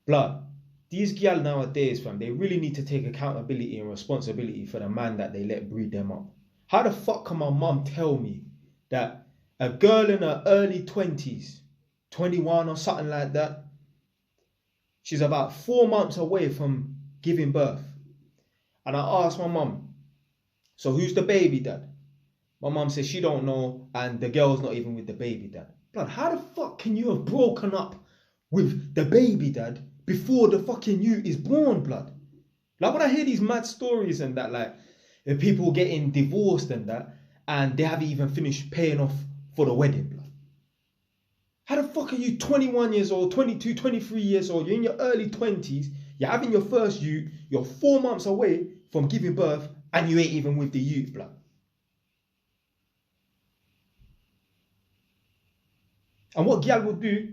Blood. These gal nowadays, fam, they really need to take accountability and responsibility for the man that they let breed them up. How the fuck can my mum tell me that a girl in her early 20s, 21 or something like that, she's about 4 months away from giving birth? And I asked my mum, so who's the baby dad? My mum says she don't know, and the girl's not even with the baby dad. Blood, how the fuck can you have broken up with the baby dad before the fucking you is born, blood? Like when I hear these mad stories and that, like if people getting divorced and that, and they haven't even finished paying off for the wedding, blood. How the fuck are you 21 years old, 22, 23 years old, you're in your early 20s, you're having your first you're 4 months away from giving birth, and you ain't even with the youth, blood? And what gal will do,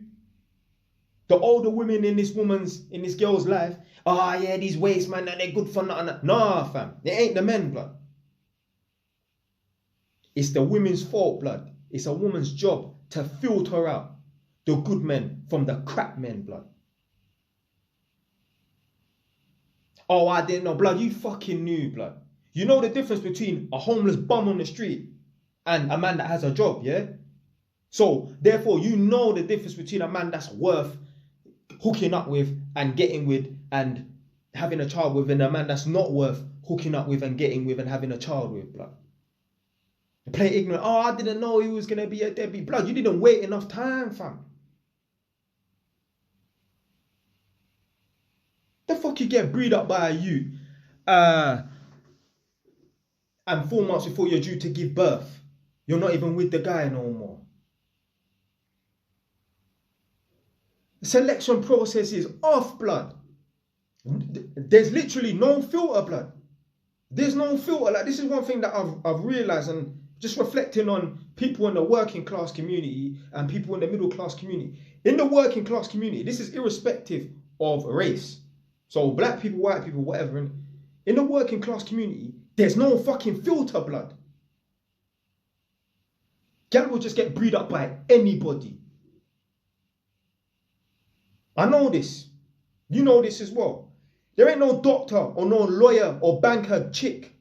the older women in this girl's life, oh yeah, these waste man, they're good for nothing. Nah, fam, it ain't the men, blood. It's the women's fault, blood. It's a woman's job to filter out the good men from the crap men, blood. Oh, I didn't know, blood. You fucking knew, blood. You know the difference between a homeless bum on the street and a man that has a job, yeah? So, therefore, you know the difference between a man that's worth hooking up with and getting with and having a child with, and a man that's not worth hooking up with and getting with and having a child with, blood. Play ignorant. Oh, I didn't know he was going to be a deadbeat. Blood, you didn't wait enough time, fam. The fuck you get breed up by a youth and 4 months before you're due to give birth, you're not even with the guy no more. The selection process is off, blood. There's literally no filter, blood. There's no filter. Like, this is one thing that I've realized, and just reflecting on people in the working class community and people in the middle class community. In the working class community, this is irrespective of race. So black people, white people, whatever. In the working class community, there's no fucking filter, blood. Gal will just get breed up by anybody. I know this. You know this as well. There ain't no doctor or no lawyer or banker chick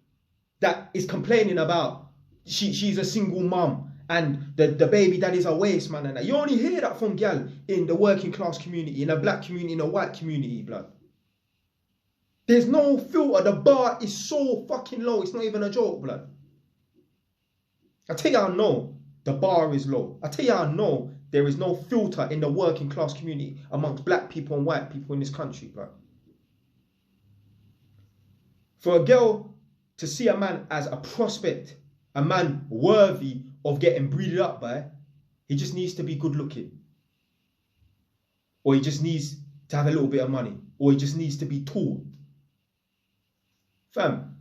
that is complaining about she's a single mum and the baby daddy's a waste man and that. You only hear that from gal in the working class community, in the black community, in the white community, blood. There's no filter. The bar is so fucking low. It's not even a joke, blood. I tell you, I know the bar is low. I tell you, I know there is no filter in the working class community amongst black people and white people in this country, blood. For a girl to see a man as a prospect, a man worthy of getting breeded up by, he just needs to be good looking. Or he just needs to have a little bit of money. Or he just needs to be tall. Fam,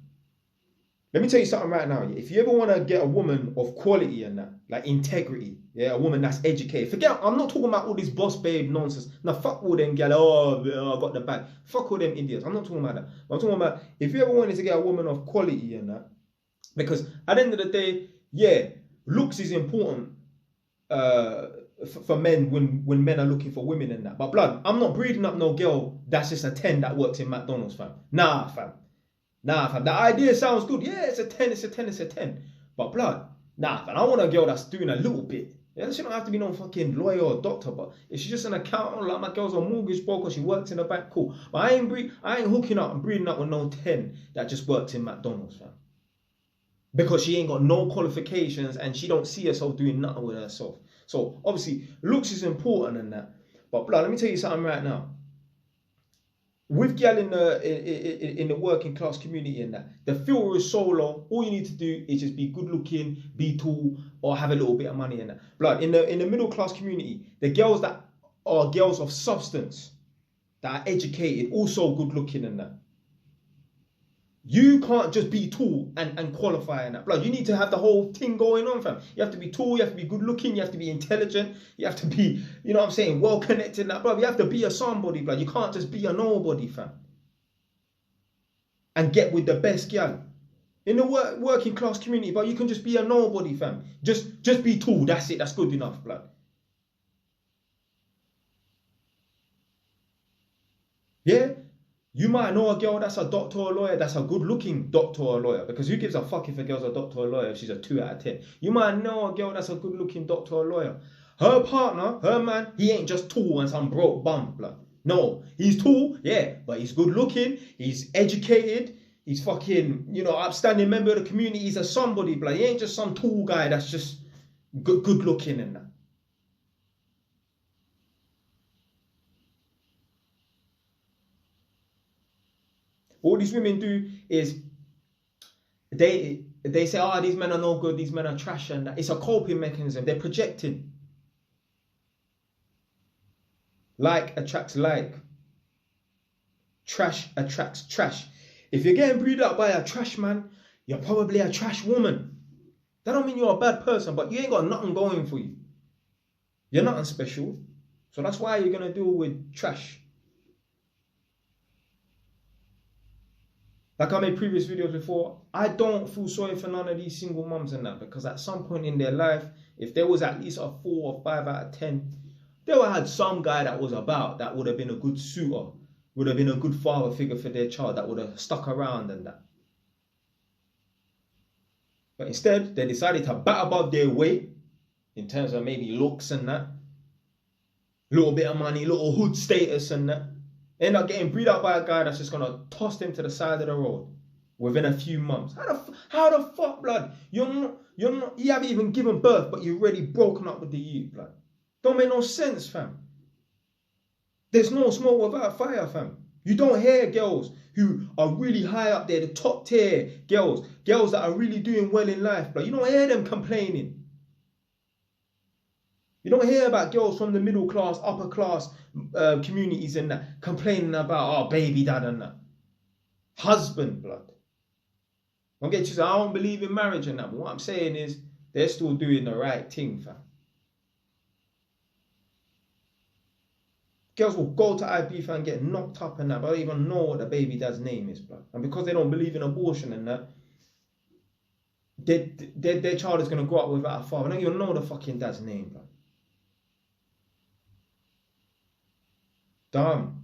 let me tell you something right now. If you ever want to get a woman of quality and that, like integrity, yeah, a woman that's educated. Forget, I'm not talking about all this boss babe nonsense. Now, fuck all them gal, oh, I got the bag. Fuck all them idiots. I'm not talking about that. I'm talking about if you ever wanted to get a woman of quality and that, because at the end of the day, yeah, looks is important for men when men are looking for women and that. But blood, I'm not breeding up no girl that's just a 10 that works in McDonald's, fam. Nah, fam. Nah, fam. The idea sounds good. Yeah, it's a 10, it's a 10, it's a 10. But blood, nah, fam. I want a girl that's doing a little bit. Yeah, she don't have to be no fucking lawyer or doctor, but if she's just an accountant, like my girl's a mortgage broker, she works in the bank, cool. But I ain't hooking up and breeding up with no 10 that just works in McDonald's, fam. Because she ain't got no qualifications and she don't see herself doing nothing with herself. So obviously, looks is important in that. But blood, let me tell you something right now. With gal in the working class community and that, the filter is so low. All you need to do is just be good looking, be tall, or have a little bit of money in that. Blood, in the middle class community, the girls that are girls of substance, that are educated, also good looking and that. You can't just be tall and qualify in that. Blood, you need to have the whole thing going on, fam. You have to be tall, you have to be good looking, you have to be intelligent, you have to be, you know what I'm saying, well connected in that, blood. You have to be a somebody, blood. You can't just be a nobody, fam. And get with the best gal. In the working class community, but you can just be a nobody, fam. Just be tall, that's it, that's good enough, blood. You might know a girl that's a doctor or a lawyer, that's a good-looking doctor or lawyer, because who gives a fuck if a girl's a doctor or a lawyer if she's a 2 out of 10? You might know a girl that's a good-looking doctor or lawyer. Her partner, her man, he ain't just tall and some broke bum, blood. No, he's tall, yeah, but he's good-looking, he's educated, he's fucking, you know, upstanding member of the community, he's a somebody, blood. He ain't just some tall guy that's just good-looking and that. All these women do is they say, oh, these men are no good, these men are trash, and that. It's a coping mechanism. They're projecting. Like attracts like. Trash attracts trash. If you're getting brewed up by a trash man, you're probably a trash woman. That don't mean you're a bad person, but you ain't got nothing going for you. You're nothing special. So that's why you're gonna deal with trash. Like I made previous videos before, I don't feel sorry for none of these single mums and that, because at some point in their life, if there was at least a 4 or 5 out of 10, they would have had some guy that was about, that would have been a good suitor, would have been a good father figure for their child, that would have stuck around and that. But instead, they decided to bat above their weight in terms of maybe looks and that, little bit of money, little hood status and that. End up getting breed out by a guy that's just gonna toss them to the side of the road within a few months. How the fuck, blood? You haven't even given birth, but you're already broken up with the youth, blood. Don't make no sense, fam. There's no smoke without fire, fam. You don't hear girls who are really high up there, the top tier girls that are really doing well in life, blood. You don't hear them complaining. You don't hear about girls from the middle class, upper class communities and that complaining about, oh, baby dad and that. Husband, blood. Don't get you say, I don't believe in marriage and that. But what I'm saying is, they're still doing the right thing, fam. Girls will go to IB and get knocked up and that, but I don't even know what the baby dad's name is, blood. And because they don't believe in abortion and that, their child is going to grow up without a father. I don't even know the fucking dad's name, blood. Damn.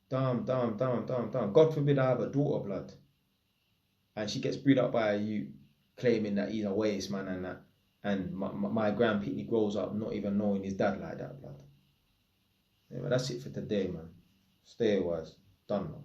God forbid I have a daughter, blood. And she gets bred up by a youth claiming that he's a waste man and that. And my grandpitney grows up not even knowing his dad like that, blood. Yeah, but that's it for today, man. Stay wise. Done, man.